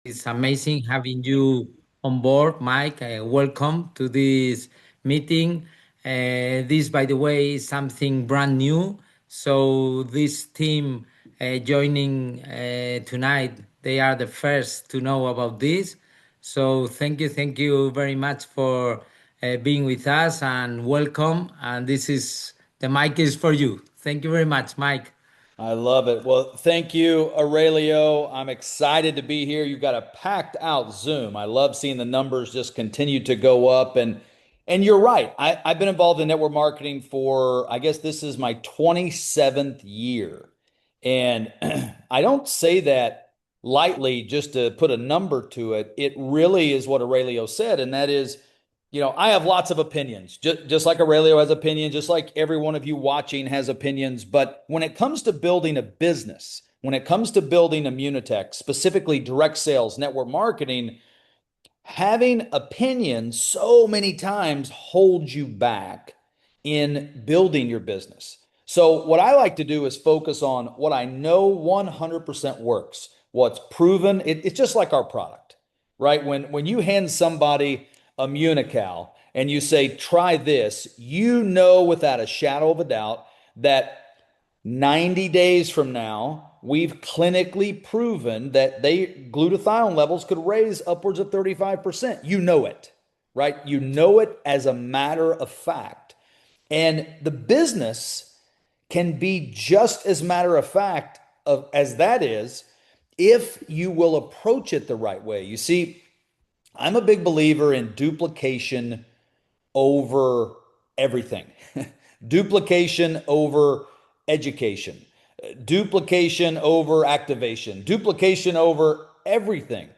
It's amazing having you on board, Mike. Welcome to this meeting. This, by the way, is something brand new. So, this team joining tonight, they are the first to know about this. So, thank you very much for being with us and welcome. And this is the mic is for you. Thank you very much, Mike. I love it. Well, thank you, Aurelio. I'm excited to be here. You've got a packed out Zoom. I love seeing the numbers just continue to go up. And you're right. I've been involved in network marketing for, I guess this is my 27th year. And I don't say that lightly just to put a number to it. It really is what Aurelio said, and that is, I have lots of opinions, just like Aurelio has opinions, just like every one of you watching has opinions. But when it comes to building a business, when it comes to building Immunotec, specifically direct sales, network marketing, having opinions so many times holds you back in building your business. So, what I like to do is focus on what I know 100% works, what's proven. It's just like our product, right? When you hand somebody a Immunocal and you say, try this, you know without a shadow of a doubt that 90 days from now, we've clinically proven that they glutathione levels could raise upwards of 35%. You know it, right? You know it as a matter of fact. And the business can be just as matter of fact as that is if you will approach it the right way. You see, I'm a big believer in duplication over everything. Duplication over education, duplication over activation, duplication over everything.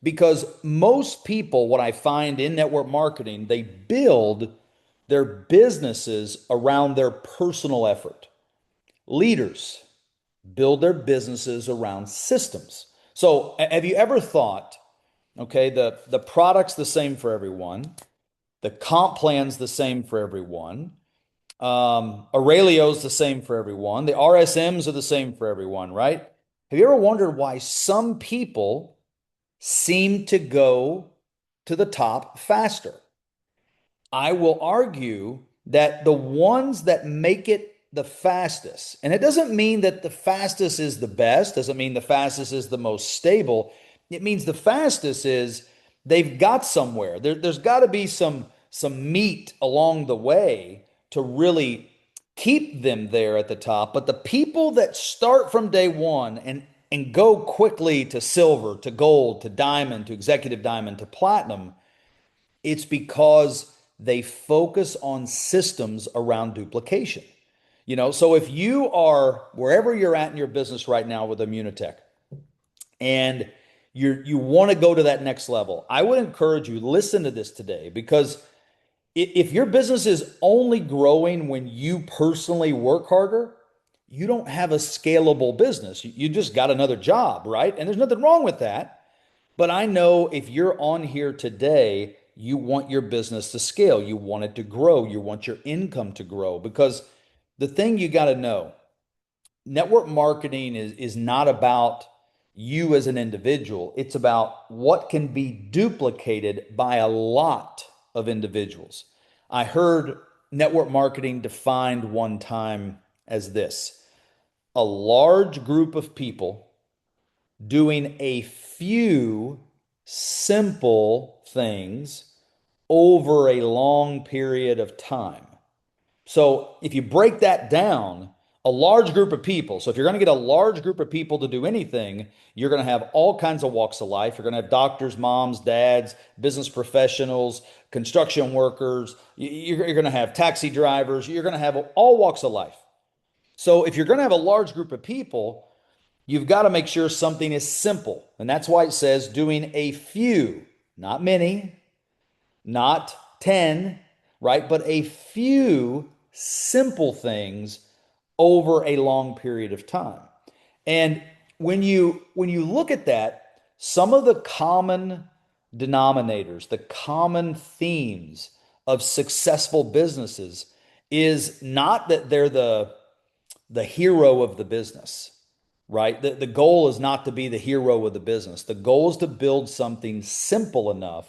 Because most people, what I find in network marketing, they build their businesses around their personal effort. Leaders build their businesses around systems. So, have you ever thought, okay, the product's the same for everyone, the comp plan's the same for everyone, Aurelio's the same for everyone. The RSMs are the same for everyone, right? Have you ever wondered why some people seem to go to the top faster? I will argue that the ones that make it the fastest, and it doesn't mean that the fastest is the best, doesn't mean the fastest is the most stable. It means the fastest is they've got somewhere. There's got to be some meat along the way to really keep them there at the top. But the people that start from day one and go quickly to silver, to gold, to diamond, to executive diamond, to platinum, it's because they focus on systems around duplication. So if you are wherever you're at in your business right now with Immunotech and you want to go to that next level, I would encourage you listen to this today, because if your business is only growing when you personally work harder, you don't have a scalable business. You just got another job, right? And there's nothing wrong with that. But I know if you're on here today, you want your business to scale, you want it to grow, you want your income to grow. Because the thing you got to know, network marketing is not about you as an individual, it's about what can be duplicated by a lot of individuals. I heard network marketing defined one time as this: a large group of people doing a few simple things over a long period of time. So if you break that down, a large group of people, so if you're going to get a large group of people to do anything, you're going to have all kinds of walks of life. You're going to have doctors, moms, dads, business professionals, construction workers. You're going to have taxi drivers. You're going to have all walks of life. So if you're going to have a large group of people, you've got to make sure something is simple. And that's why it says doing a few, not many, not 10, right? But a few simple things over a long period of time. And when you look at that, some of the common denominators, the common themes of successful businesses is not that they're the hero of the business. right? The goal is not to be the hero of the business. The goal is to build something simple enough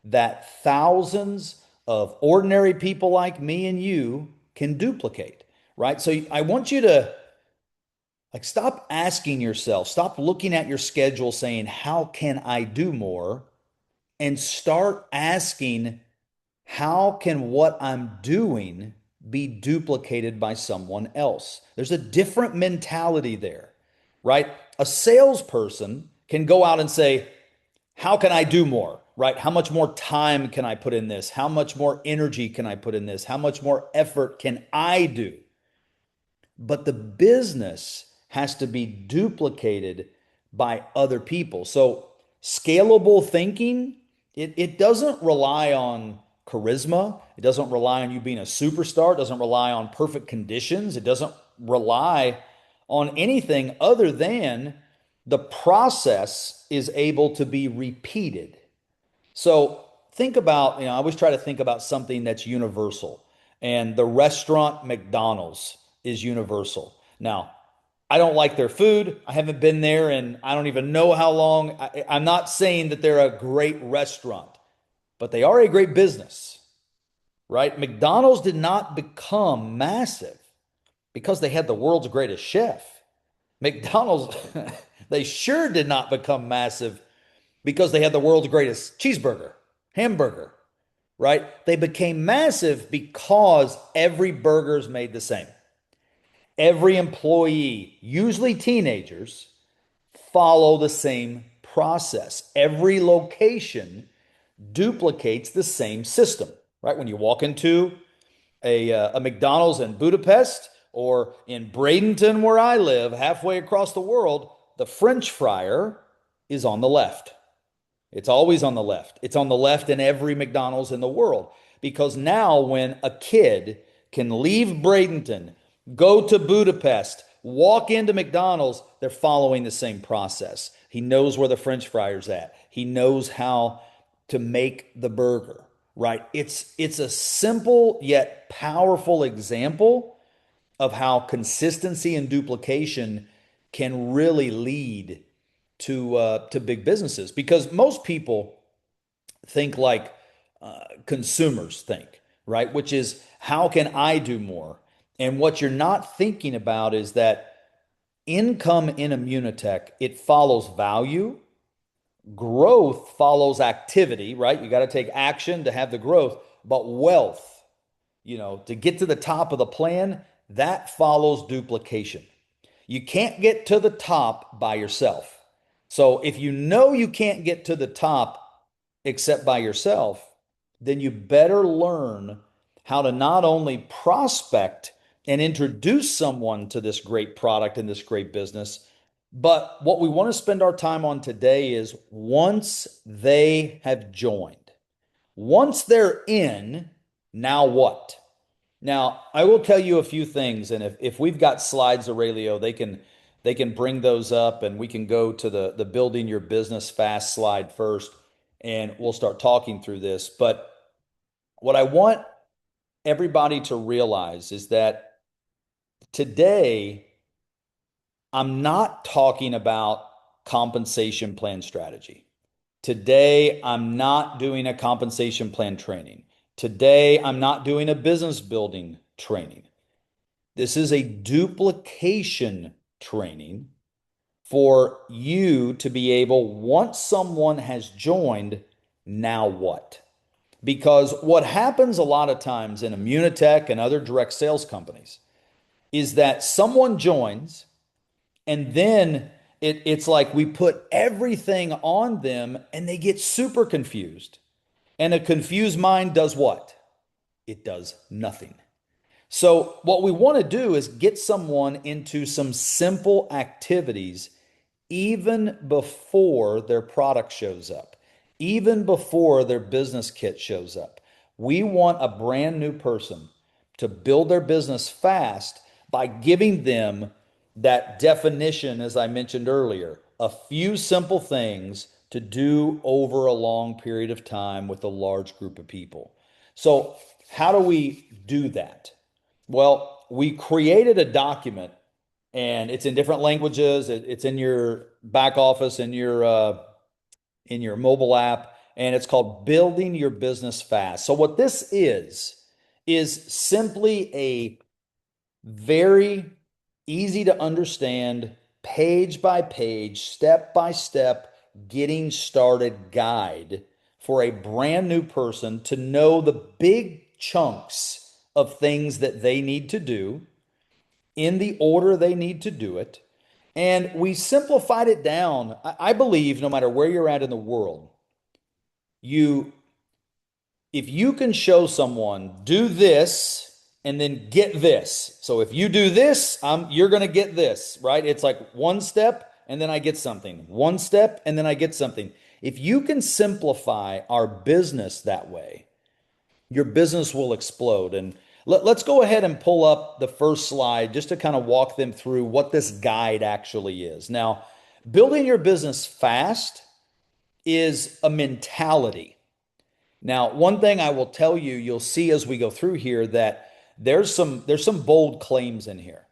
that thousands of ordinary people like me and you can duplicate, right? So I want you to like stop asking yourself, stop looking at your schedule saying, how can I do more? And start asking, how can what I'm doing be duplicated by someone else? There's a different mentality there, right? A salesperson can go out and say, how can I do more, right? How much more time can I put in this? How much more energy can I put in this? How much more effort can I do? But the business has to be duplicated by other people. So scalable thinking, it doesn't rely on charisma. It doesn't rely on you being a superstar. It doesn't rely on perfect conditions. It doesn't rely on anything other than the process is able to be repeated. So think about, I always try to think about something that's universal. And the restaurant McDonald's is universal. Now, I don't like their food. I haven't been there and I don't even know how long. I'm not saying that they're a great restaurant, but they are a great business, right? McDonald's did not become massive because they had the world's greatest chef. McDonald's, they sure did not become massive because they had the world's greatest cheeseburger, hamburger, right? They became massive because every burger is made the same. Every employee, usually teenagers, follow the same process. Every location duplicates the same system, right? When you walk into a McDonald's in Budapest or in Bradenton, where I live, halfway across the world, the French fryer is on the left. It's always on the left. It's on the left in every McDonald's in the world. Because now, when a kid can leave Bradenton, go to Budapest, walk into McDonald's, they're following the same process. He knows where the French fryer's at. He knows how to make the burger, right? It's a simple yet powerful example of how consistency and duplication can really lead to big businesses because most people think like consumers think, right? Which is how can I do more? And what you're not thinking about is that income in Immunotech, it follows value, growth follows activity, right? You got to take action to have the growth, but wealth, to get to the top of the plan, that follows duplication. You can't get to the top by yourself. So if you know you can't get to the top except by yourself, then you better learn how to not only prospect and introduce someone to this great product and this great business, but what we want to spend our time on today is once they have joined, once they're in, now what? Now, I will tell you a few things, and if we've got slides, Aurelio, they can bring those up, and we can go to the building your business fast slide first, and we'll start talking through this. But what I want everybody to realize is that today I'm not talking about compensation plan strategy. Today I'm not doing a compensation plan training. Today I'm not doing a business building training. This is a duplication training for you to be able, once someone has joined, now what? Because what happens a lot of times in Immunotech and other direct sales companies is that someone joins and then it's like we put everything on them and they get super confused. And a confused mind does what? It does nothing. So, what we want to do is get someone into some simple activities even before their product shows up, even before their business kit shows up. We want a brand new person to build their business fast by giving them that definition, as I mentioned earlier, a few simple things to do over a long period of time with a large group of people. So, how do we do that? Well, we created a document and it's in different languages. It's in your back office, in your mobile app, and it's called Building Your Business Fast. So what this is simply a very easy to understand, page by page, step by step, getting started guide for a brand new person to know the big chunks of things that they need to do in the order they need to do it. And we simplified it down. I believe no matter where you're at in the world, you if you can show someone do this and then get this. So if you do this, you're going to get this, right? It's like one step and then I get something. One step and then I get something. If you can simplify our business that way, your business will explode. And let's go ahead and pull up the first slide just to kind of walk them through what this guide actually is. Now, building your business fast is a mentality. Now, one thing I will tell you, you'll see as we go through here that there's some bold claims in here.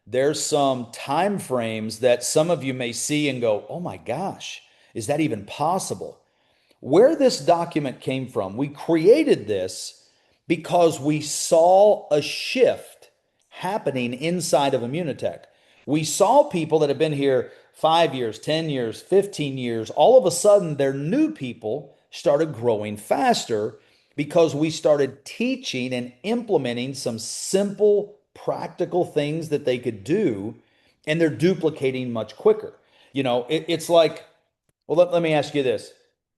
There's some time frames that some of you may see and go, "Oh my gosh, is that even possible?" Where this document came from, we created this because we saw a shift happening inside of Immunotech. We saw people that have been here 5 years, 10 years, 15 years. All of a sudden, their new people started growing faster because we started teaching and implementing some simple, practical things that they could do, and they're duplicating much quicker. It's like, well, let me ask you this.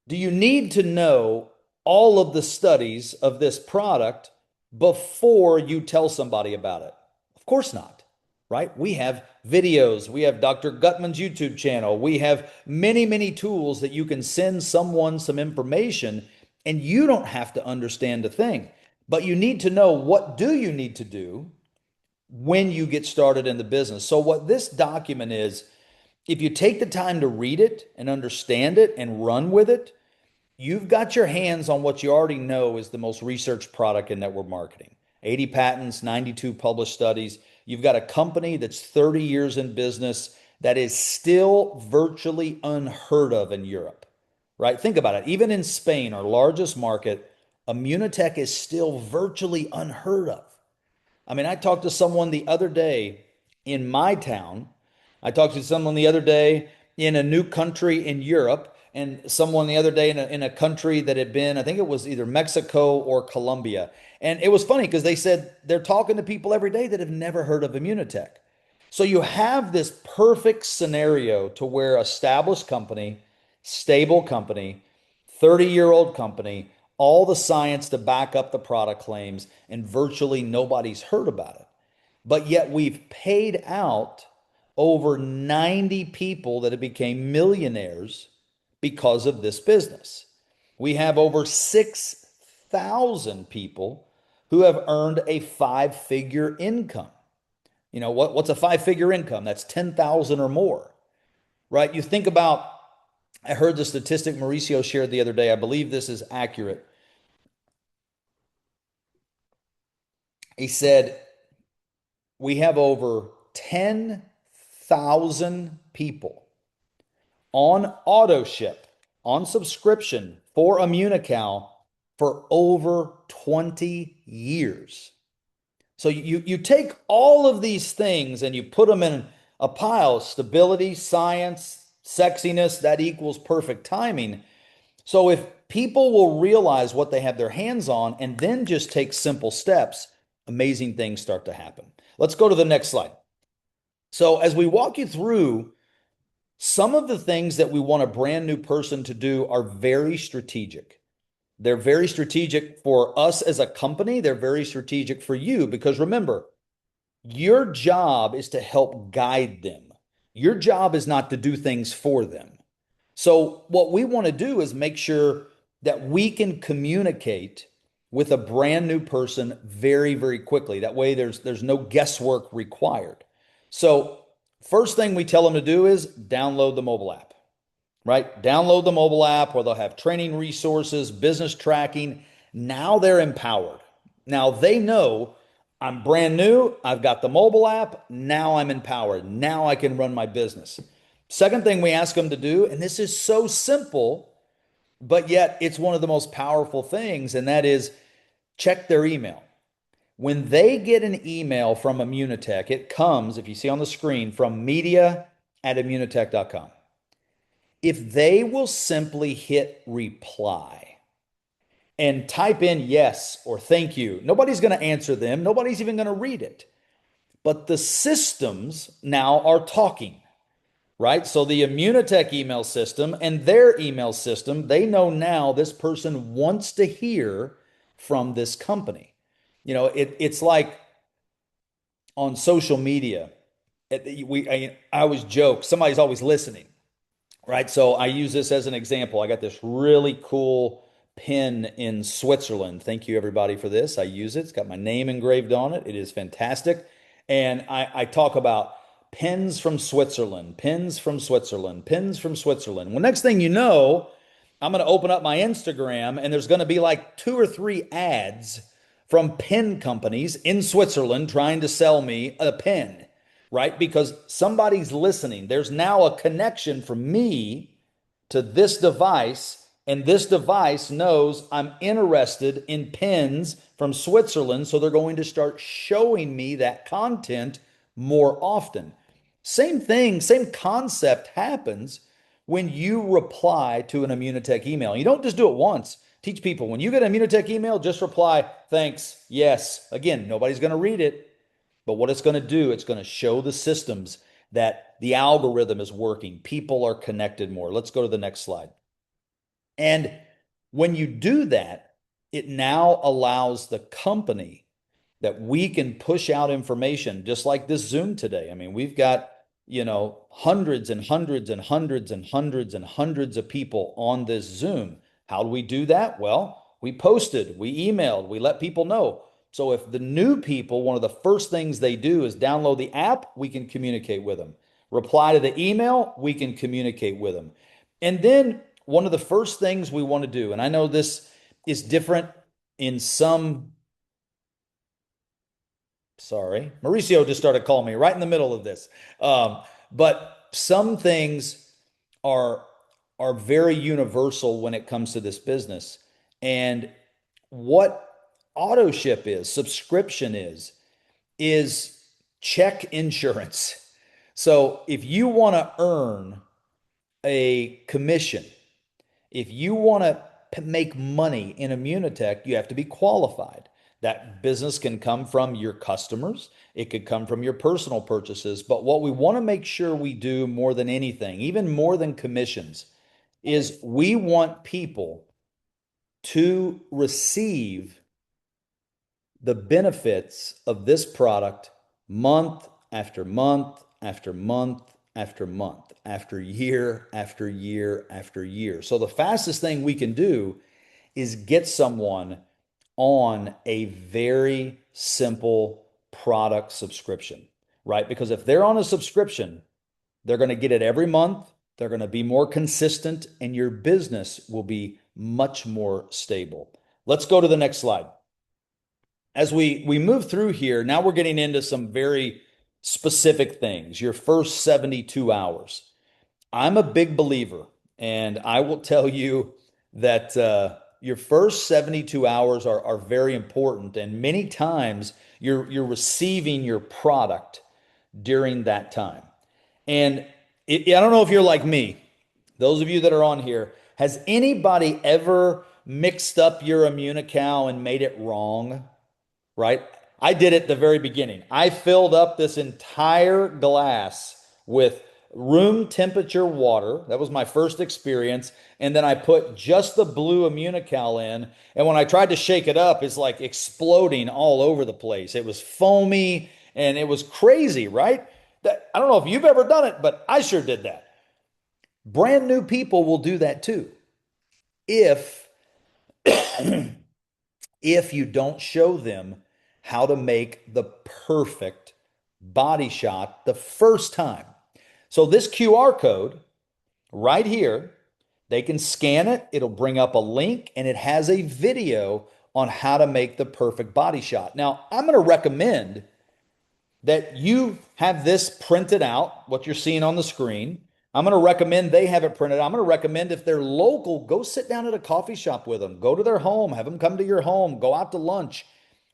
Do you need to know all of the studies of this product before you tell somebody about it? Of course not, right? We have videos. We have Dr. Gutman's YouTube channel. We have many, many tools that you can send someone some information and you don't have to understand a thing. But you need to know, what do you need to do when you get started in the business. So what this document is, if you take the time to read it and understand it and run with it, you've got your hands on what you already know is the most researched product in network marketing. 80 patents, 92 published studies. You've got a company that's 30 years in business that is still virtually unheard of in Europe, right? Think about it. Even in Spain, our largest market, Immunotech is still virtually unheard of. I mean, I talked to someone the other day in my town. I talked to someone the other day in a new country in Europe, and someone the other day in a country that had been, I think it was either Mexico or Colombia. And it was funny because they said they're talking to people every day that have never heard of Immunotech. So you have this perfect scenario to where established company, stable company, 30-year-old company, all the science to back up the product claims, and virtually nobody's heard about it. But yet we've paid out over 90 people that have become millionaires because of this business. We have over 6,000 people who have earned a five-figure income. What's a five-figure income? That's 10,000 or more, right? You think about, I heard the statistic Mauricio shared the other day. I believe this is accurate. He said we have over 10,000 people on auto ship, on subscription for Immunocal for over 20 years. So you take all of these things and you put them in a pile: stability, science, sexiness, that equals perfect timing. So if people will realize what they have their hands on and then just take simple steps, amazing things start to happen. Let's go to the next slide. So as we walk you through, some of the things that we want a brand new person to do are very strategic. They're very strategic for us as a company. They're very strategic for you because remember, your job is to help guide them. Your job is not to do things for them. So what we want to do is make sure that we can communicate with a brand new person very, very quickly. That way there's no guesswork required. So first thing we tell them to do is download the mobile app, right? Download the mobile app where they'll have training resources, business tracking. Now they're empowered. Now they know I'm brand new. I've got the mobile app. Now I'm empowered. Now I can run my business. Second thing we ask them to do, and this is so simple, but yet it's one of the most powerful things, and that is check their email. When they get an email from Immunotec, it comes, if you see on the screen, from media@immunotech.com. If they will simply hit reply and type in yes or thank you, nobody's going to answer them. Nobody's even going to read it. But the systems now are talking, right? So the Immunotech email system and their email system, they know now this person wants to hear from this company. It's like on social media. I always joke, somebody's always listening, right? So I use this as an example. I got this really cool pin in Switzerland. Thank you, everybody, for this. I use it. It's got my name engraved on it. It is fantastic. And I talk about pins from Switzerland, pins from Switzerland, pins from Switzerland. Well, next thing you know, I'm going to open up my Instagram and there's going to be like two or three ads from pen companies in Switzerland trying to sell me a pen, right? Because somebody's listening. There's now a connection from me to this device, and this device knows I'm interested in pens from Switzerland, so they're going to start showing me that content more often. Same thing, same concept happens when you reply to an Immunotech email. You don't just do it once. Teach people when you get an Immunotech email, just reply, thanks, yes. Again, nobody's going to read it, but what it's going to do, it's going to show the systems that the algorithm is working. People are connected more. Let's go to the next slide. And when you do that, it now allows the company that we can push out information just like this Zoom today. I mean, we've got, hundreds and hundreds and hundreds and hundreds and hundreds of people on this Zoom. How do we do that? Well, we posted, we emailed, we let people know. So if the new people, one of the first things they do is download the app, we can communicate with them. Reply to the email, we can communicate with them. And then one of the first things we want to do, and I know this is different in some. Sorry, Mauricio just started calling me right in the middle of this. But some things are are very universal when it comes to this business. And what auto ship is, subscription is check insurance. So if you want to earn a commission, if you want to make money in Immunotech, you have to be qualified. That business can come from your customers, it could come from your personal purchases. But what we want to make sure we do more than anything, even more than commissions, is we want people to receive the benefits of this product month after month after month after month, after year after year after year. So the fastest thing we can do is get someone on a very simple product subscription, right? Because if they're on a subscription, they're going to get it every month, they're going to be more consistent, and your business will be much more stable. Let's go to the next slide. As we move through here, now we're getting into some very specific things. Your first 72 hours. I'm a big believer, and I will tell you that your first 72 hours are very important. And many times you're receiving your product during that time. And I don't know if you're like me, those of you that are on here, has anybody ever mixed up your Immunocal and made it wrong? Right? I did it the very beginning. I filled up this entire glass with room temperature water. That was my first experience. And then I put just the blue Immunocal in. And when I tried to shake it up, it's like exploding all over the place. It was foamy and it was crazy, right? I don't know if you've ever done it, but I sure did that. Brand new people will do that too. If if you don't show them how to make the perfect body shot the first time. So this QR code right here, they can scan it. It'll bring up a link and it has a video on how to make the perfect body shot. Now, I'm going to recommend that you have this printed out, what you're seeing on the screen. I'm going to recommend they have it printed. I'm going to recommend if they're local, go sit down at a coffee shop with them, go to their home, have them come to your home, go out to lunch,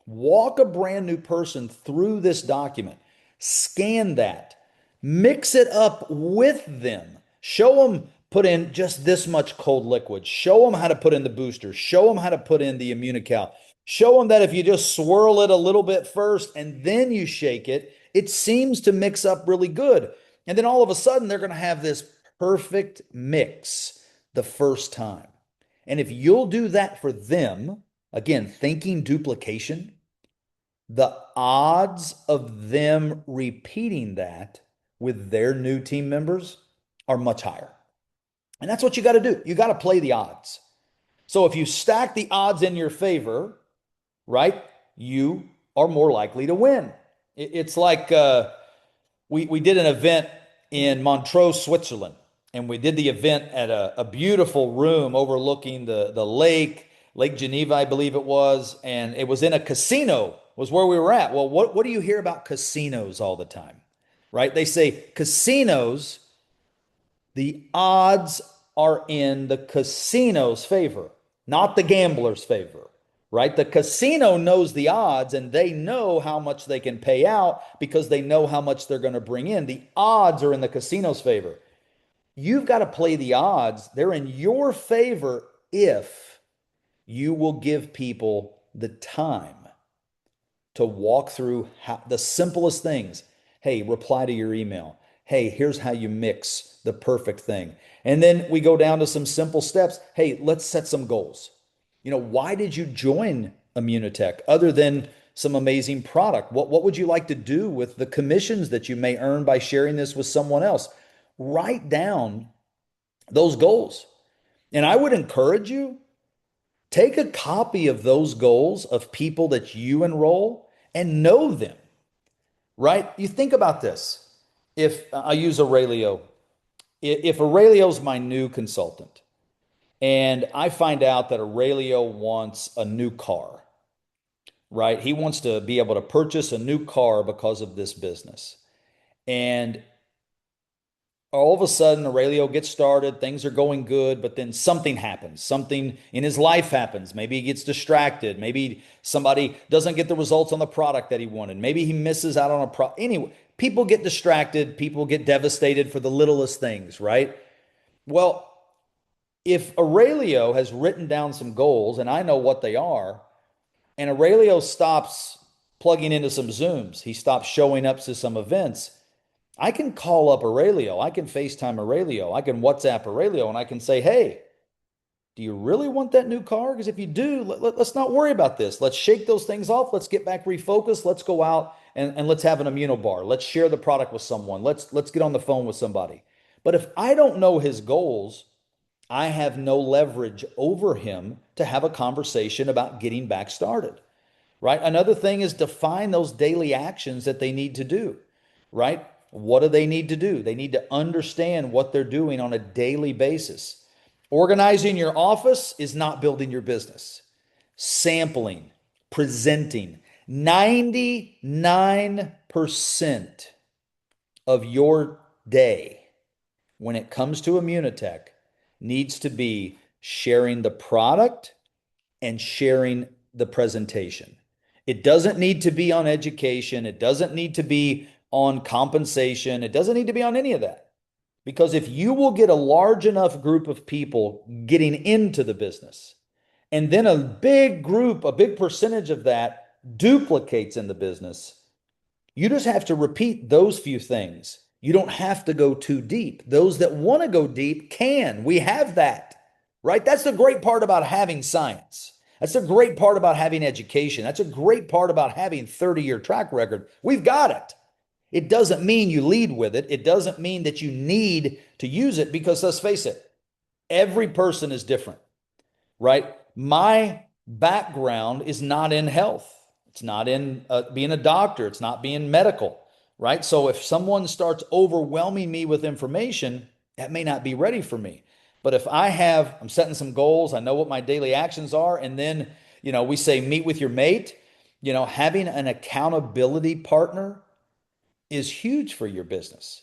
walk a brand new person through this document, scan that, mix it up with them, show them put in just this much cold liquid, show them how to put in the booster, show them how to put in the Immunocal. Show them that if you just swirl it a little bit first and then you shake it, it seems to mix up really good. And then all of a sudden, they're going to have this perfect mix the first time. And if you'll do that for them, again, thinking duplication, the odds of them repeating that with their new team members are much higher. And that's what you got to do. You got to play the odds. So if you stack the odds in your favor, right, you are more likely to win. It's like we did an event in Montreux, Switzerland, and we did the event at a beautiful room overlooking the Lake Geneva, I believe it was, and it was in a casino, was where we were at. Well, what do you hear about casinos all the time, right? They say casinos, the odds are in the casino's favor, not the gambler's favor, right? The casino knows the odds and they know how much they can pay out because they know how much they're going to bring in. The odds are in the casino's favor. You've got to play the odds. They're in your favor if you will give people the time to walk through the simplest things. Hey, reply to your email. Hey, here's how you mix the perfect thing. And then we go down to some simple steps. Hey, let's set some goals. Why did you join Immunotec other than some amazing product? What would you like to do with the commissions that you may earn by sharing this with someone else? Write down those goals. And I would encourage you, take a copy of those goals of people that you enroll and know them, right? You think about this. If I use Aurelio, if Aurelio's my new consultant, and I find out that Aurelio wants a new car, right? He wants to be able to purchase a new car because of this business. And all of a sudden, Aurelio gets started, things are going good, but then something happens. Something in his life happens. Maybe he gets distracted. Maybe somebody doesn't get the results on the product that he wanted. Maybe he misses out on a product. Anyway, people get distracted. People get devastated for the littlest things, right? Well, if Aurelio has written down some goals and I know what they are, and Aurelio stops plugging into some Zooms, he stops showing up to some events, I can call up Aurelio, I can FaceTime Aurelio, I can WhatsApp Aurelio, and I can say, hey, do you really want that new car? Because if you do, let's not worry about this. Let's shake those things off. Let's get back refocused. Let's go out and let's have an immuno bar. Let's share the product with someone. Let's get on the phone with somebody. But if I don't know his goals, I have no leverage over him to have a conversation about getting back started, right? Another thing is define those daily actions that they need to do, right? What do they need to do? They need to understand what they're doing on a daily basis. Organizing your office is not building your business. Sampling, presenting, 99% of your day when it comes to Immunotec needs to be sharing the product and sharing the presentation. It doesn't need to be on education. It doesn't need to be on compensation. It doesn't need to be on any of that. Because if you will get a large enough group of people getting into the business, and then a big group, a big percentage of that duplicates in the business, you just have to repeat those few things. You don't have to go too deep. Those that want to go deep can. We have that, right? That's the great part about having science. That's the great part about having education. That's a great part about having 30-year track record. We've got it. It doesn't mean you lead with it. It doesn't mean that you need to use it because let's face it, every person is different, right? My background is not in health. It's not in being a doctor. It's not being medical, right? So if someone starts overwhelming me with information, that may not be ready for me. But if I'm setting some goals, I know what my daily actions are, and then we say meet with your mate. Having an accountability partner is huge for your business.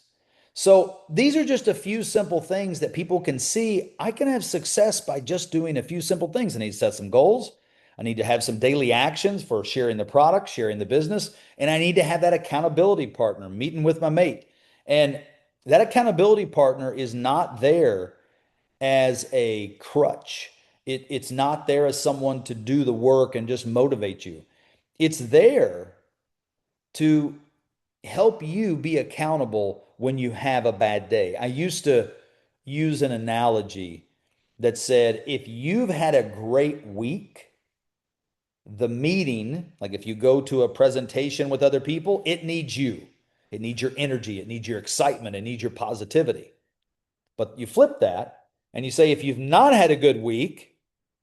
So these are just a few simple things that people can see. I can have success by just doing a few simple things. I need to set some goals. I need to have some daily actions for sharing the product, sharing the business, and I need to have that accountability partner, meeting with my mate. And that accountability partner is not there as a crutch. It's not there as someone to do the work and just motivate you. It's there to help you be accountable when you have a bad day. I used to use an analogy that said if you've had a great week, the meeting, like if you go to a presentation with other people, it needs you. It needs your energy, it needs your excitement, it needs your positivity. But you flip that and you say, if you've not had a good week,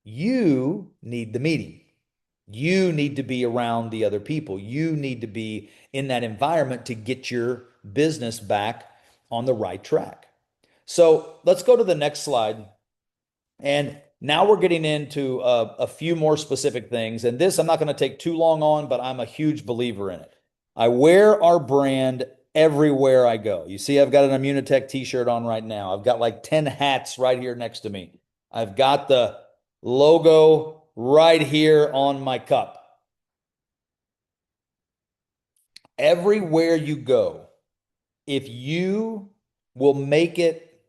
you need the meeting. You need to be around the other people. You need to be in that environment to get your business back on the right track. So let's go to the next slide. And now we're getting into a few more specific things. And this I'm not going to take too long on, but I'm a huge believer in it. I wear our brand everywhere I go. You see, I've got an Immunotec t-shirt on right now. I've got like 10 hats right here next to me. I've got the logo right here on my cup. Everywhere you go, if you will make it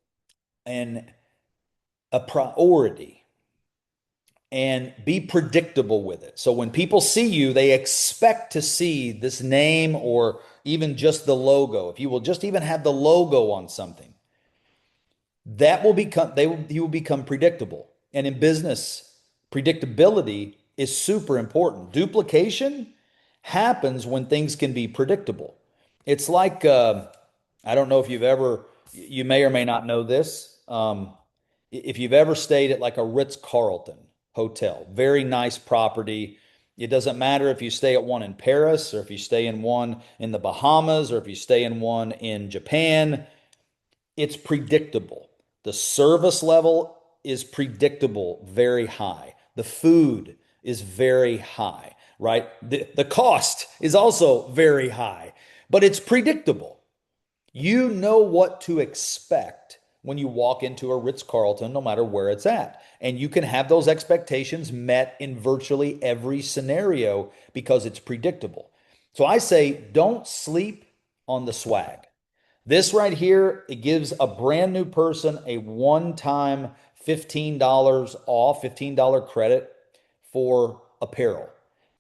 an a priority and be predictable with it. So when people see you, they expect to see this name or even just the logo. If you will just even have the logo on something, that will become you will become predictable. And in business, predictability is super important. Duplication happens when things can be predictable. It's like I don't know if you may or may not know this. If you've ever stayed at like a Ritz-Carlton hotel, very nice property. It doesn't matter if you stay at one in Paris or if you stay in one in the Bahamas or if you stay in one in Japan. It's predictable. The service level is predictable, very high. The food is very high, right? The cost is also very high, but it's predictable. You know what to expect when you walk into a Ritz-Carlton, no matter where it's at. And you can have those expectations met in virtually every scenario because it's predictable. So I say, don't sleep on the swag. This right here, it gives a brand new person a one-time $15 off, $15 credit for apparel.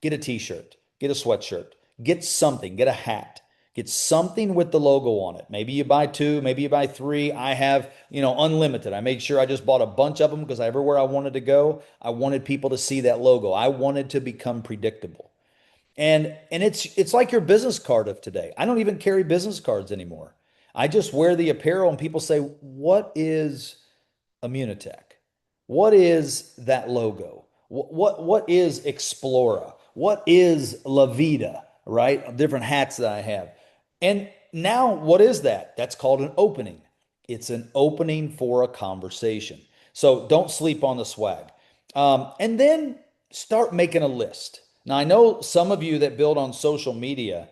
Get a t-shirt, get a sweatshirt, get something, get a hat, get something with the logo on it. Maybe you buy two, maybe you buy three. I have, unlimited. I made sure I just bought a bunch of them because everywhere I wanted to go, I wanted people to see that logo. I wanted to become predictable. And it's like your business card of today. I don't even carry business cards anymore. I just wear the apparel and people say, "What is Immunotech? What is that logo? What is Explora? What is La Vida?" Right? Different hats that I have. And now what is that? That's called an opening. It's an opening for a conversation. So don't sleep on the swag. And then start making a list. Now I know some of you that build on social media,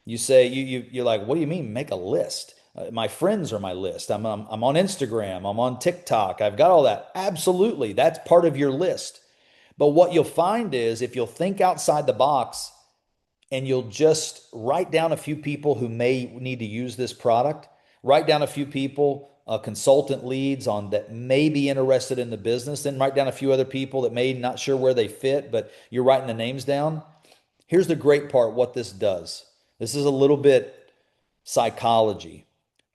you say you're like, what do you mean make a list? My friends are my list. I'm on Instagram. I'm on TikTok. I've got all that. Absolutely, that's part of your list. But what you'll find is if you'll think outside the box and you'll just write down a few people who may need to use this product, write down a few people, consultant leads on that may be interested in the business, then write down a few other people that may not sure where they fit, but you're writing the names down. Here's the great part, what this does. This is a little bit psychology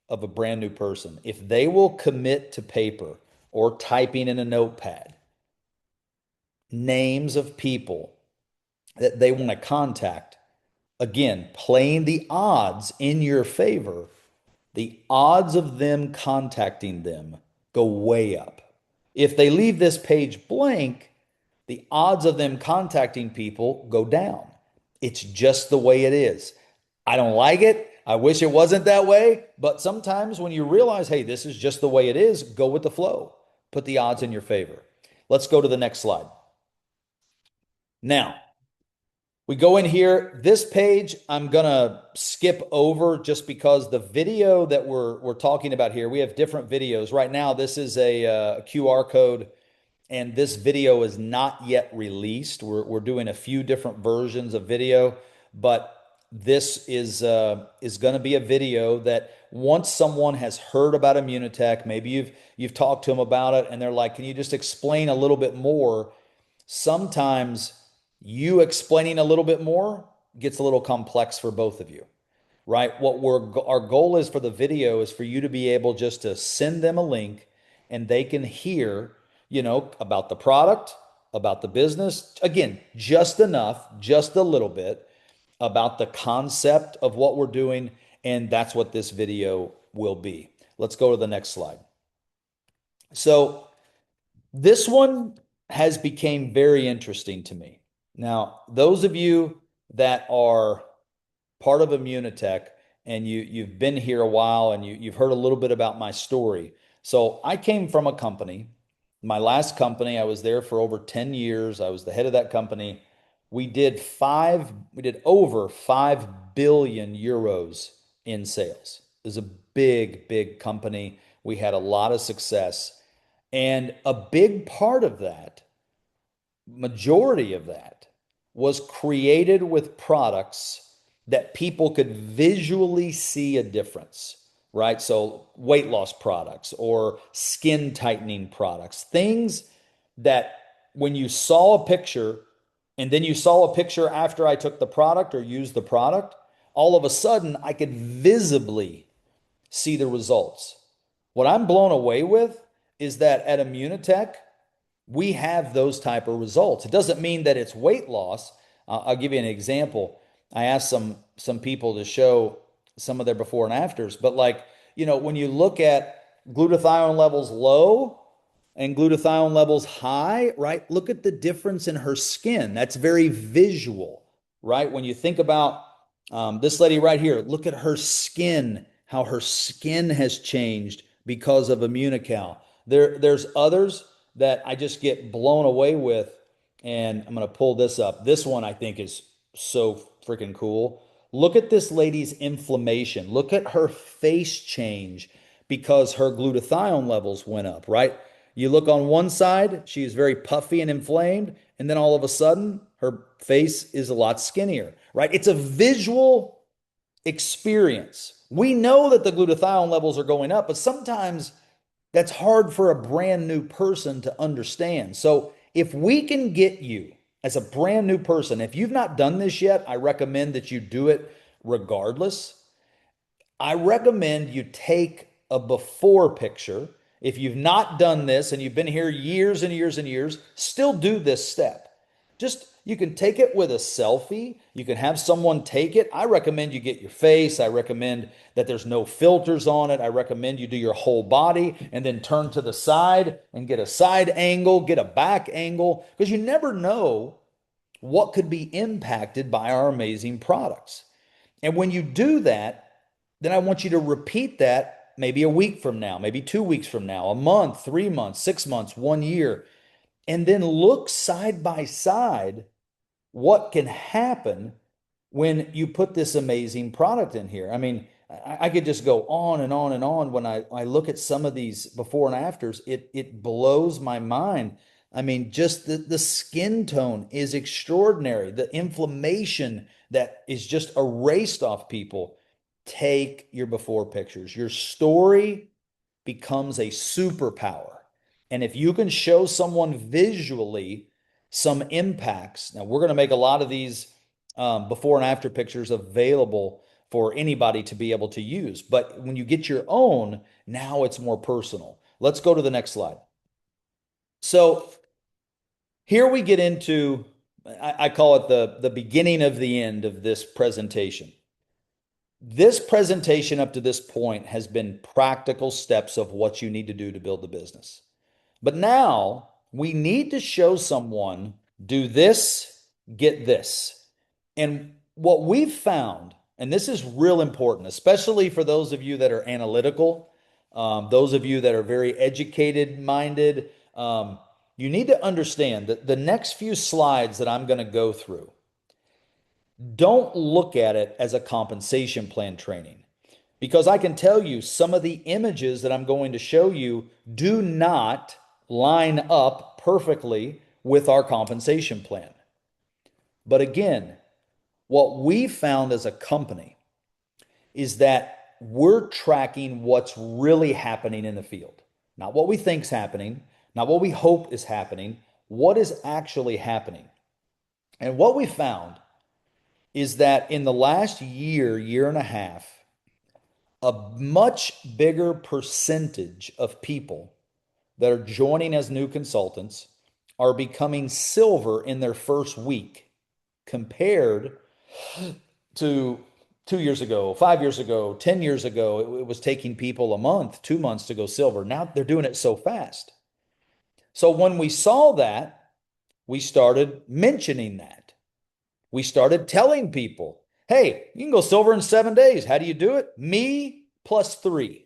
of a brand new person. If they will commit to paper or typing in a notepad names of people that they want to contact, again, playing the odds in your favor, the odds of them contacting them go way up. If they leave this page blank, the odds of them contacting people go down. It's just the way it is. I don't like it. I wish it wasn't that way. But sometimes when you realize, hey, this is just the way it is, go with the flow. Put the odds in your favor. Let's go to the next slide. Now, we go in here. This page, I'm gonna skip over just because the video that we're talking about here, we have different videos. Right now, this is a QR code, and this video is not yet released. We're doing a few different versions of video, but this is going to be a video that once someone has heard about Immunotec, maybe you've talked to them about it, and they're like, "Can you just explain a little bit more?" Sometimes you explaining a little bit more gets a little complex for both of you, right? Our goal is for the video is for you to be able just to send them a link and they can hear, about the product, about the business. Again, just enough, just a little bit about the concept of what we're doing. And that's what this video will be. Let's go to the next slide. So this one has became very interesting to me. Now, those of you that are part of Immunotec and you've been here a while and you've heard a little bit about my story. So I came from a company, my last company, I was there for over 10 years. I was the head of that company. We did over 5 billion euros in sales. It was a big, big company. We had a lot of success. And a big part of that, majority of that, was created with products that people could visually see a difference, right? So, weight loss products or skin tightening products, things that when you saw a picture and then you saw a picture after I took the product or used the product, all of a sudden I could visibly see the results. What I'm blown away with is that at Immunotech, we have those type of results. It doesn't mean that it's weight loss. I'll give you an example. I asked some people to show some of their before and afters, but when you look at glutathione levels low and glutathione levels high, right? Look at the difference in her skin. That's very visual, right? When you think about this lady right here, look at her skin, how her skin has changed because of Immunocal. There's others that I just get blown away with. And I'm going to pull this up. This one I think is so freaking cool. Look at this lady's inflammation. Look at her face change because her glutathione levels went up, right? You look on one side, she is very puffy and inflamed, and then all of a sudden, her face is a lot skinnier, right? It's a visual experience. We know that the glutathione levels are going up, but sometimes that's hard for a brand new person to understand. So if we can get you as a brand new person, if you've not done this yet, I recommend that you do it regardless. I recommend you take a before picture. If you've not done this and you've been here years and years and years, still do this step. Just you can take it with a selfie. You can have someone take it. I recommend you get your face. I recommend that there's no filters on it. I recommend you do your whole body and then turn to the side and get a side angle, get a back angle, because you never know what could be impacted by our amazing products. And when you do that, then I want you to repeat that maybe a week from now, maybe 2 weeks from now, a month, 3 months, 6 months, 1 year, and then look side by side what can happen when you put this amazing product in here. I mean, I could just go on and on and on. When I look at some of these before and afters, it blows my mind. I mean, just the skin tone is extraordinary. The inflammation that is just erased off people. Take your before pictures. Your story becomes a superpower. And if you can show someone visually some impacts, now we're going to make a lot of these before and after pictures available for anybody to be able to use. But when you get your own, now it's more personal. Let's go to the next slide. So here we get into, I call it the beginning of the end of this presentation. This presentation up to this point has been practical steps of what you need to do to build the business. But now we need to show someone do this, get this. And what we've found, and this is real important, especially for those of you that are analytical, those of you that are very educated minded, you need to understand that the next few slides that I'm going to go through, don't look at it as a compensation plan training. Because I can tell you some of the images that I'm going to show you do not line up perfectly with our compensation plan. But again, what we found as a company is that we're tracking what's really happening in the field. Not what we think's happening, not what we hope is happening, what is actually happening. And what we found is that in the last year, year and a half, a much bigger percentage of people that are joining as new consultants are becoming silver in their first week compared to 2 years ago, 5 years ago, 10 years ago. It was taking people a month, 2 months to go silver. Now they're doing it so fast. So when we saw that, we started mentioning that. We started telling people, hey, you can go silver in 7 days. How do you do it? Me plus three.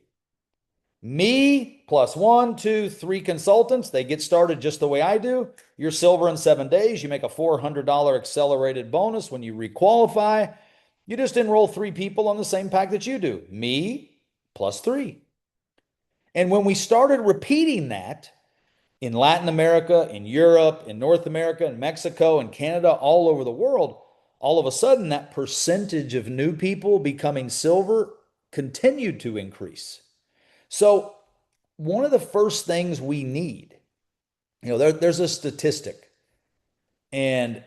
Me plus one, two, three consultants. They get started just the way I do. You're silver in 7 days. You make a $400 accelerated bonus when you requalify. You just enroll three people on the same pack that you do. Me plus three. And when we started repeating that in Latin America, in Europe, in North America, in Mexico, in Canada, all over the world, all of a sudden that percentage of new people becoming silver continued to increase. So, one of the first things we need, there's a statistic, and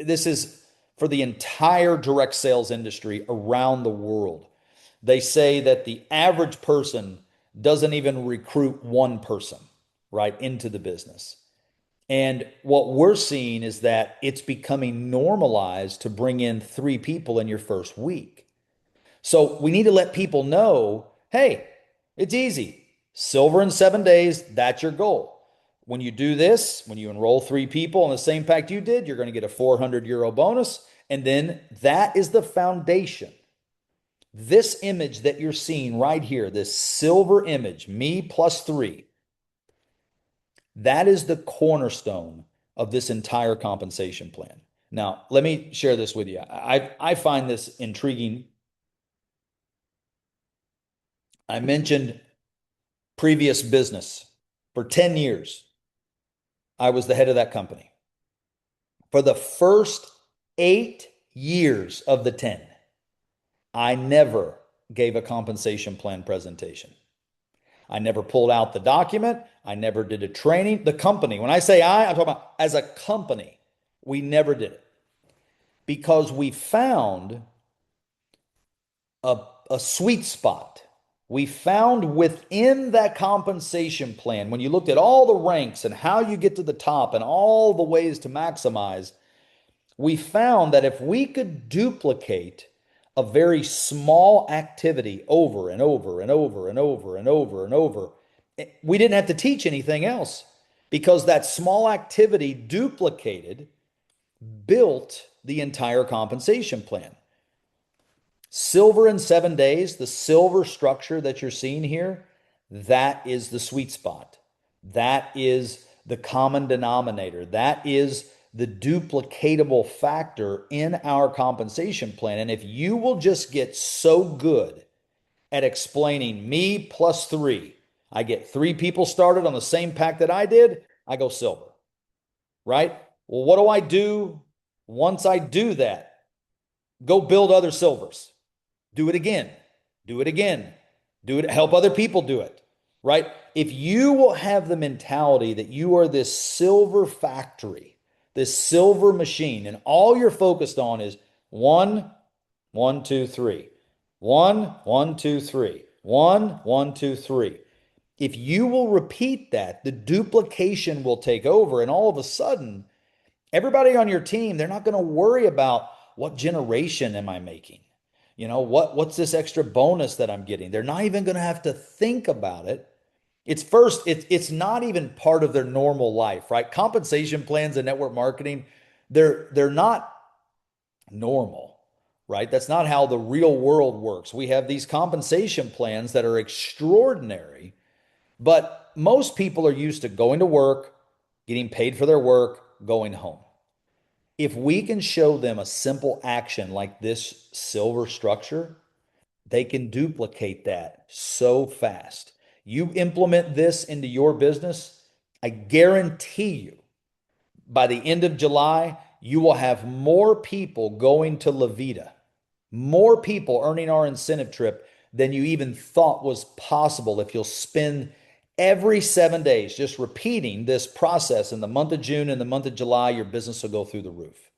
this is for the entire direct sales industry around the world. They say that the average person doesn't even recruit one person, right, into the business. And what we're seeing is that it's becoming normalized to bring in three people in your first week. So we need to let people know, hey, it's easy. Silver in 7 days, that's your goal. When you do this, when you enroll three people on the same pack you did, you're going to get a 400 euro bonus. And then that is the foundation. This image that you're seeing right here, this silver image, me plus three, that is the cornerstone of this entire compensation plan. Now, let me share this with you. I find this intriguing. I mentioned previous business. For 10 years, I was the head of that company. For the first 8 years of the 10, I never gave a compensation plan presentation. I never pulled out the document. I never did a training. The company, when I say I'm talking about as a company, we never did it because we found a sweet spot. We found within that compensation plan, when you looked at all the ranks and how you get to the top and all the ways to maximize, we found that if we could duplicate a very small activity over and over and over and over and over and over, we didn't have to teach anything else because that small activity duplicated built the entire compensation plan. Silver in 7 days, the silver structure that you're seeing here, that is the sweet spot. That is the common denominator. That is the duplicatable factor in our compensation plan. And if you will just get so good at explaining me plus three, I get three people started on the same pack that I did, I go silver, right? Well, what do I do once I do that? Go build other silvers. Do it again. Do it again. Do it. Help other people do it, right? If you will have the mentality that you are this silver factory, this silver machine, and all you're focused on is one, one, two, three, one, one, two, three, one, one, two, three. If you will repeat that, the duplication will take over, and all of a sudden, everybody on your team, they're not going to worry about what generation am I making? What's this extra bonus that I'm getting? They're not even going to have to think about it. It's not even part of their normal life, right? Compensation plans and network marketing, they're not normal, right? That's not how the real world works. We have these compensation plans that are extraordinary, but most people are used to going to work, getting paid for their work, going home. If we can show them a simple action like this silver structure, they can duplicate that so fast. You implement this into your business, I guarantee you, by the end of July, you will have more people going to La Vida, more people earning our incentive trip than you even thought was possible if you'll spend every 7 days just repeating this process in the month of June and the month of July, your business will go through the roof.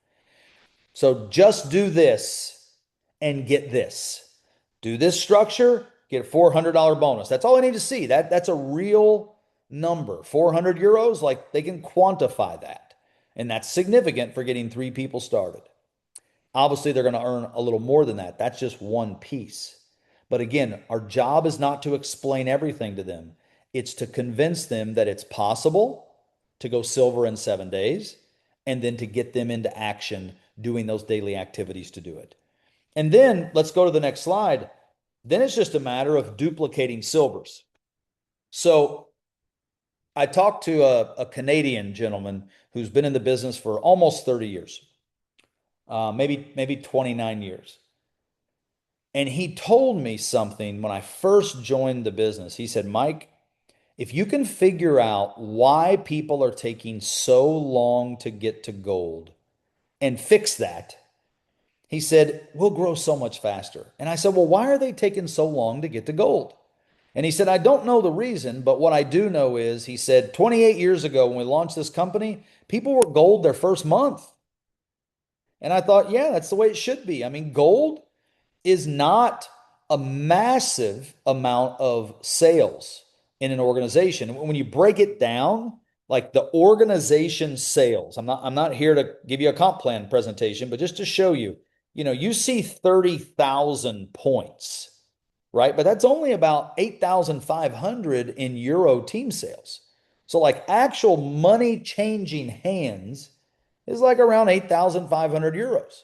So just do this and get this. Do this structure, get a $400 bonus. That's all I need to see. That's a real number. 400 euros, like they can quantify that. And that's significant for getting 3 people started. Obviously, they're going to earn a little more than that. That's just one piece. But again, our job is not to explain everything to them. It's to convince them that it's possible to go silver in 7 days and then to get them into action doing those daily activities to do it. And then let's go to the next slide. Then it's just a matter of duplicating silvers. So I talked to a Canadian gentleman who's been in the business for almost 30 years, maybe 29 years. And he told me something when I first joined the business. He said, Mike, if you can figure out why people are taking so long to get to gold and fix that, he said, we'll grow so much faster. And I said, well, why are they taking so long to get to gold? And he said, I don't know the reason, but what I do know is, he said, 28 years ago when we launched this company, people were gold their first month. And I thought, yeah, that's the way it should be. I mean, gold is not a massive amount of sales in an organization. When you break it down, like the organization sales, I'm not here to give you a comp plan presentation, but just to show you, you see 30,000 points, right? But that's only about 8,500 in euro team sales. So like actual money changing hands is like around 8,500 euros.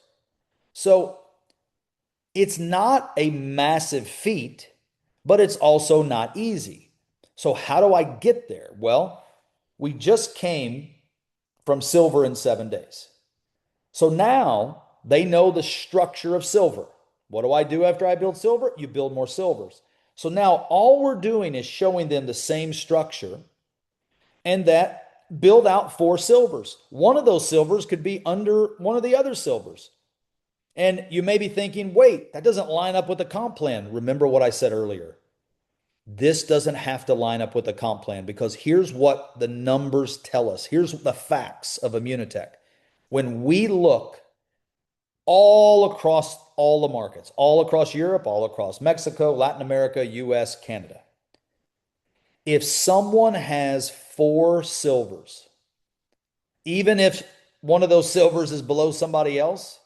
So it's not a massive feat, but it's also not easy. So how do I get there? Well, we just came from silver in 7 days. So now they know the structure of silver. What do I do after I build silver? You build more silvers. So now all we're doing is showing them the same structure and that build out 4 silvers. One of those silvers could be under one of the other silvers. And you may be thinking, wait, that doesn't line up with the comp plan. Remember what I said earlier. This doesn't have to line up with the comp plan because here's what the numbers tell us. Here's the facts of Immunotec. When we look all across all the markets, all across Europe, all across Mexico, Latin America, US, Canada, if someone has 4 silvers, even if one of those silvers is below somebody else,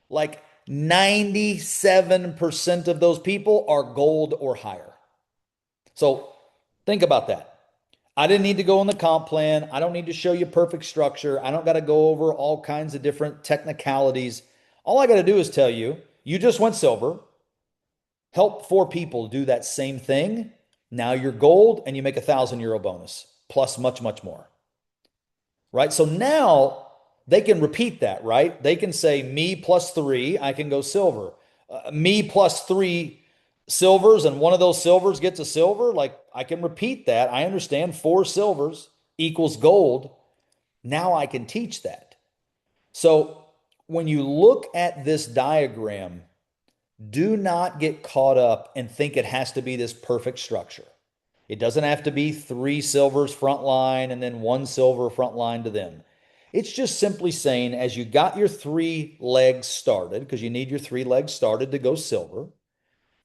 like 97% of those people are gold or higher. So think about that. I didn't need to go on the comp plan. I don't need to show you perfect structure. I don't got to go over all kinds of different technicalities. All I got to do is tell you, you just went silver, help 4 people do that same thing. Now you're gold and you make €1,000 bonus plus much, much more. Right? So now they can repeat that, right? They can say me plus 3, I can go silver. Me plus 3 silvers and one of those silvers gets a silver. Like I can repeat that. I understand 4 silvers equals gold. Now I can teach that. So when you look at this diagram, do not get caught up and think it has to be this perfect structure. It doesn't have to be 3 silvers front line and then 1 silver front line to them. It's just simply saying, as you got your 3 legs started, because you need your 3 legs started to go silver,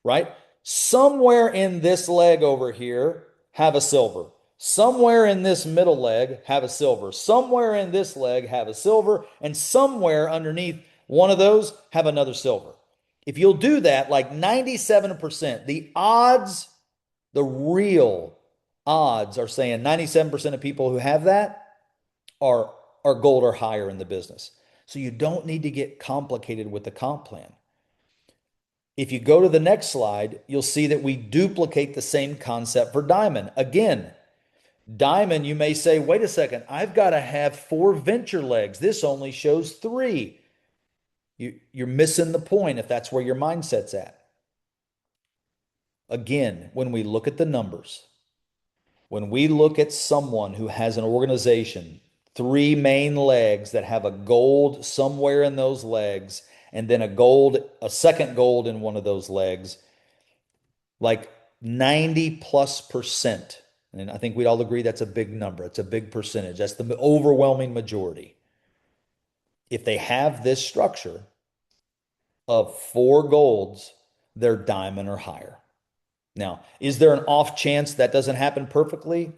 right? Somewhere in this leg over here, have a silver. Somewhere in this middle leg, have a silver. Somewhere in this leg, have a silver. And somewhere underneath one of those, have another silver. If you'll do that, like 97%, the real odds are saying 97% of people who have that are, are gold or higher in the business. So you don't need to get complicated with the comp plan. If you go to the next slide, you'll see that we duplicate the same concept for diamond. Again, Diamond, you may say, wait a second, I've got to have four venture legs. This only shows three. You're missing the point if that's where your mindset's at. Again, when we look at the numbers, when we look at someone who has an organization, three main legs that have a gold somewhere in those legs, and then a second gold in one of those legs, like 90 plus percent. And I think we'd all agree that's a big number. It's a big percentage. That's the overwhelming majority. If they have this structure of four golds, they're diamond or higher. Now, is there an off chance that doesn't happen perfectly?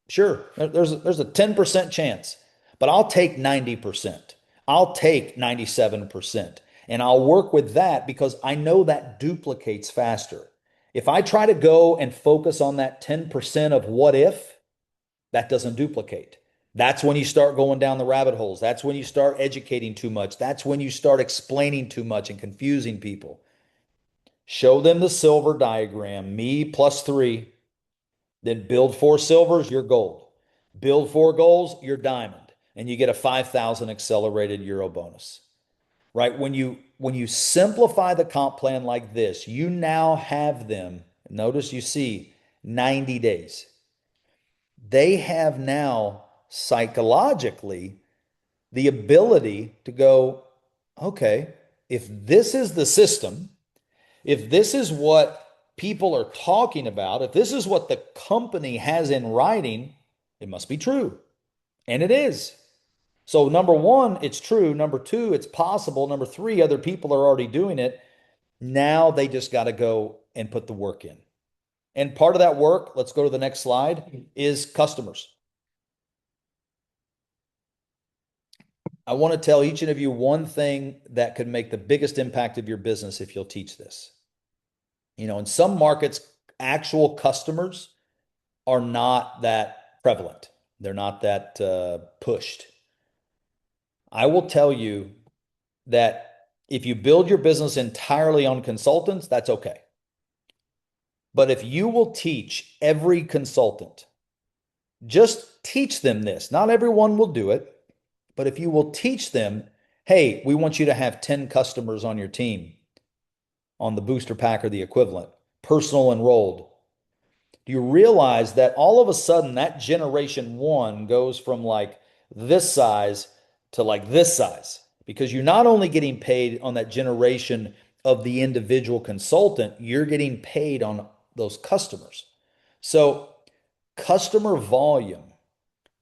Sure, there's a 10% chance, but I'll take 90%. I'll take 97%. And I'll work with that because I know that duplicates faster. If I try to go and focus on that 10% of what if, that doesn't duplicate. That's when you start going down the rabbit holes. That's when you start educating too much. That's when you start explaining too much and confusing people. Show them the silver diagram, me plus three, then build four silvers, you're gold. Build four golds, you're diamond. And you get a 5,000 accelerated euro bonus. Right? When you simplify the comp plan like this, you now have them. Notice you see 90 days. They have now psychologically the ability to go, okay, if this is the system, if this is what people are talking about, if this is what the company has in writing, it must be true. And it is. So, number one, it's true. Number two, it's possible. Number three, other people are already doing it. Now they just got to go and put the work in. And part of that work, let's go to the next slide, is customers. I want to tell each and of you one thing that could make the biggest impact of your business if you'll teach this. In some markets, actual customers are not that prevalent. They're not that pushed. I will tell you that if you build your business entirely on consultants, that's okay. But if you will teach every consultant, just teach them this. Not everyone will do it, but if you will teach them, hey, we want you to have 10 customers on your team on the booster pack or the equivalent, personal enrolled. Do you realize that all of a sudden that generation one goes from like this size to like this size? Because you're not only getting paid on that generation of the individual consultant, you're getting paid on those customers. So customer volume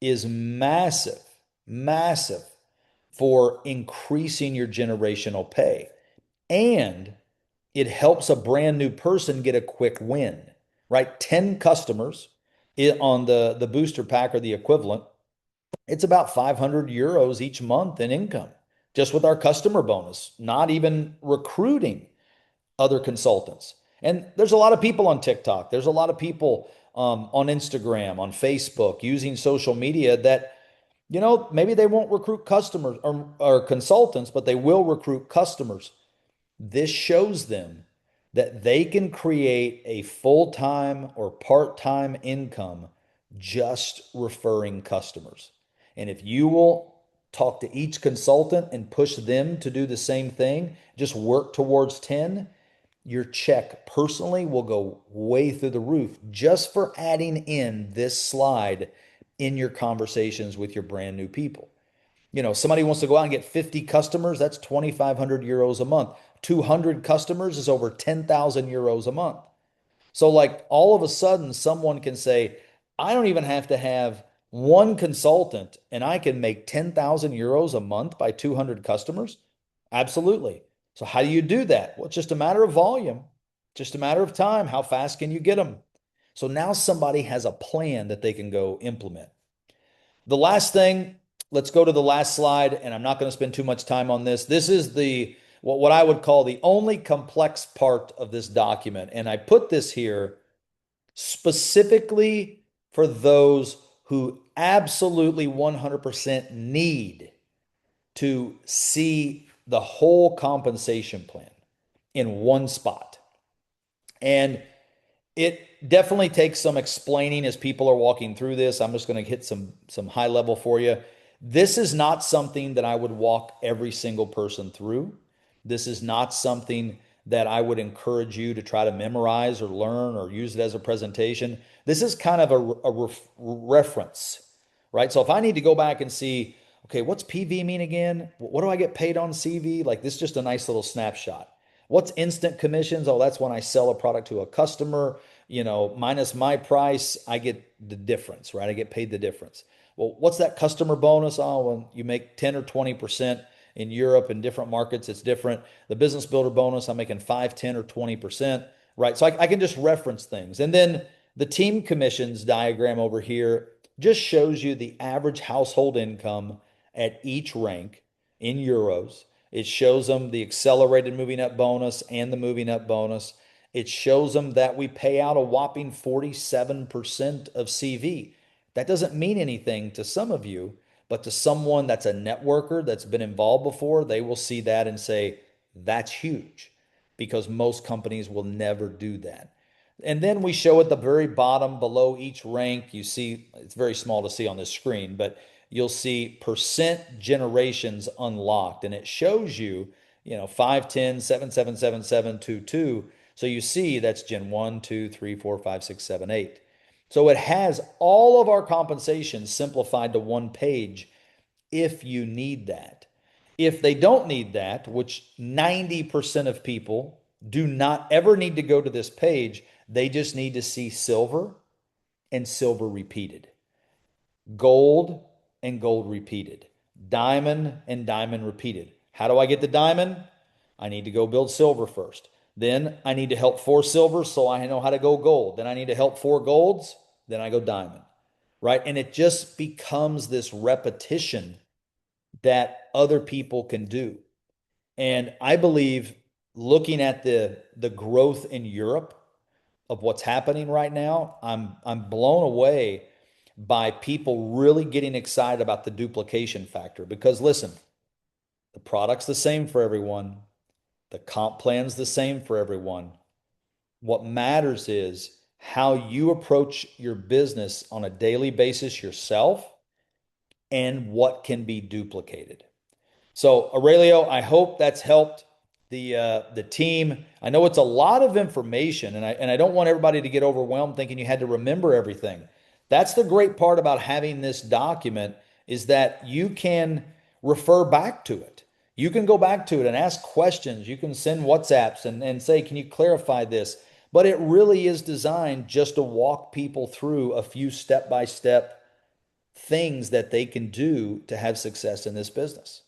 is massive, massive for increasing your generational pay. And it helps a brand new person get a quick win, right? 10 customers on the booster pack or the equivalent, it's about 500 euros each month in income just with our customer bonus, not even recruiting other consultants. And there's a lot of people on TikTok. There's a lot of people on Instagram, on Facebook, using social media that, maybe they won't recruit customers or consultants, but they will recruit customers. This shows them that they can create a full-time or part-time income just referring customers. And if you will talk to each consultant and push them to do the same thing, just work towards 10, your check personally will go way through the roof just for adding in this slide in your conversations with your brand new people. Somebody wants to go out and get 50 customers, that's 2,500 euros a month. 200 customers is over 10,000 euros a month. So, like, all of a sudden, someone can say, I don't even have to have one consultant and I can make 10,000 euros a month by 200 customers. Absolutely. So, how do you do that? Well, it's just a matter of volume, just a matter of time. How fast can you get them? So now somebody has a plan that they can go implement. The last thing, let's go to the last slide, and I'm not going to spend too much time on this. This is what I would call the only complex part of this document. And I put this here specifically for those who absolutely 100% need to see the whole compensation plan in one spot. And It definitely takes some explaining as people are walking through this. I'm just going to hit some high level for you. This is not something that I would walk every single person through. This is not something that I would encourage you to try to memorize or learn or use it as a presentation. This is kind of reference, right? So if I need to go back and see, okay, what's PV mean again? What do I get paid on CV? Like this is just a nice little snapshot. What's instant commissions? Oh, that's when I sell a product to a customer, minus my price, I get the difference, right? I get paid the difference. Well, what's that customer bonus? Oh, when you make 10 or 20% in Europe and different markets, it's different. The business builder bonus, I'm making 5, 10, or 20%, right? So I can just reference things. And then the team commissions diagram over here just shows you the average household income at each rank in euros. It shows them the accelerated moving up bonus and the moving up bonus. It shows them that we pay out a whopping 47% of CV. That doesn't mean anything to some of you, but to someone that's a networker that's been involved before, they will see that and say, that's huge because most companies will never do that. And then we show at the very bottom below each rank, you see, it's very small to see on this screen, but you'll see percent generations unlocked. And it shows you, 5, 10, 7, 7, 7, 7, 2, 2. So you see that's Gen 1, 2, 3, 4, 5, 6, 7, 8. So it has all of our compensation simplified to one page if you need that. If they don't need that, which 90% of people do not ever need to go to this page, they just need to see silver and silver repeated, gold and gold repeated, diamond and diamond repeated. How do I get the diamond? I need to go build silver first. Then I need to help 4 silvers so I know how to go gold. Then I need to help 4 golds. Then I go diamond, right? And it just becomes this repetition that other people can do. And I believe looking at the growth in Europe of what's happening right now, I'm blown away by people really getting excited about the duplication factor because listen, the product's the same for everyone. The comp plan's the same for everyone. What matters is how you approach your business on a daily basis yourself and what can be duplicated. So Aurelio, I hope that's helped the team. I know it's a lot of information, and I don't want everybody to get overwhelmed thinking you had to remember everything. That's the great part about having this document is that you can refer back to it. You can go back to it and ask questions. You can send WhatsApps and say, can you clarify this? But it really is designed just to walk people through a few step-by-step things that they can do to have success in this business.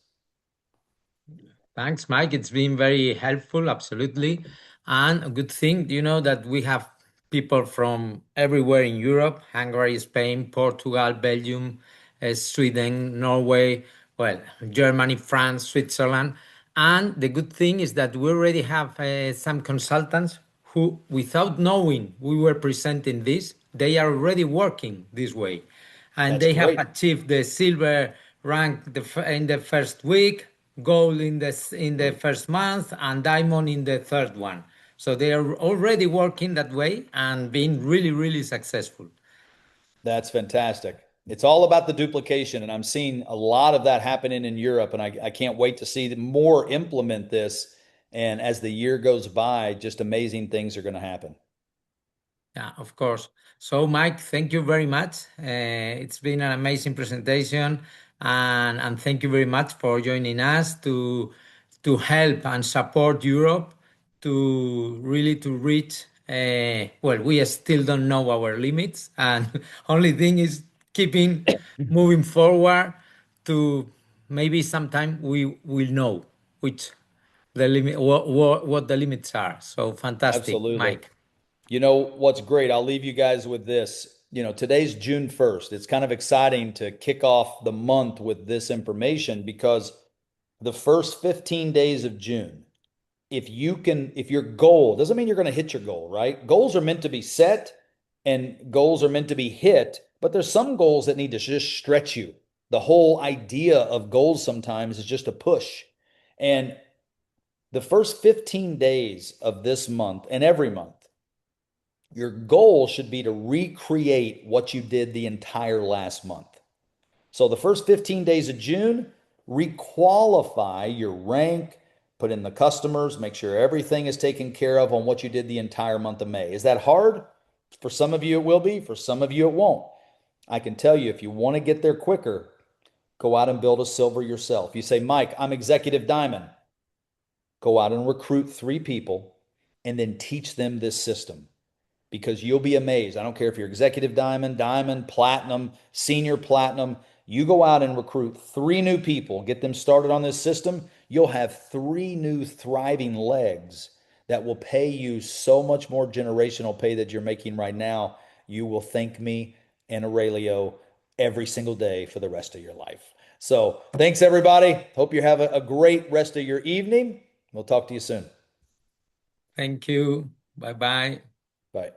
Thanks, Mike. It's been very helpful, absolutely. And a good thing, that we have people from everywhere in Europe: Hungary, Spain, Portugal, Belgium, Sweden, Norway, well, Germany, France, Switzerland. And the good thing is that we already have some consultants who, without knowing we were presenting this, they are already working this way. And That's they have great. achieved the silver rank in the first week, gold in the first month, and diamond in the third one. So they are already working that way and being really, really successful. That's fantastic. It's all about the duplication, and I'm seeing a lot of that happening in Europe, and I can't wait to see more implement this. And as the year goes by, just amazing things are going to happen. Yeah, of course. So, Mike, thank you very much. It's been an amazing presentation, and thank you very much for joining us to help and support Europe to really to reach. Well, we still don't know our limits, and only thing is keeping moving forward to maybe sometime we will know which the limit what the limits are. So fantastic, Absolutely. Mike. You know what's great? I'll leave you guys with this. Today's June 1st. It's kind of exciting to kick off the month with this information because the first 15 days of June, if your goal doesn't mean you're going to hit your goal, right? Goals are meant to be set and goals are meant to be hit, but there's some goals that need to just stretch you. The whole idea of goals sometimes is just a push. And the first 15 days of this month and every month, Your goal should be to recreate what you did the entire last month. So the first 15 days of June, requalify your rank, put in the customers, make sure everything is taken care of on what you did the entire month of May. Is that hard? For some of you, it will be. For some of you, it won't. I can tell you, if you want to get there quicker, go out and build a silver yourself. You say, Mike, I'm executive diamond. Go out and recruit 3 people and then teach them this system because you'll be amazed. I don't care if you're executive diamond, diamond, platinum, senior platinum. You go out and recruit 3 new people, get them started on this system. You'll have 3 new thriving legs that will pay you so much more generational pay that you're making right now. You will thank me and Aurelio every single day for the rest of your life. So thanks, everybody. Hope you have a great rest of your evening. We'll talk to you soon. Thank you. Bye bye. Bye.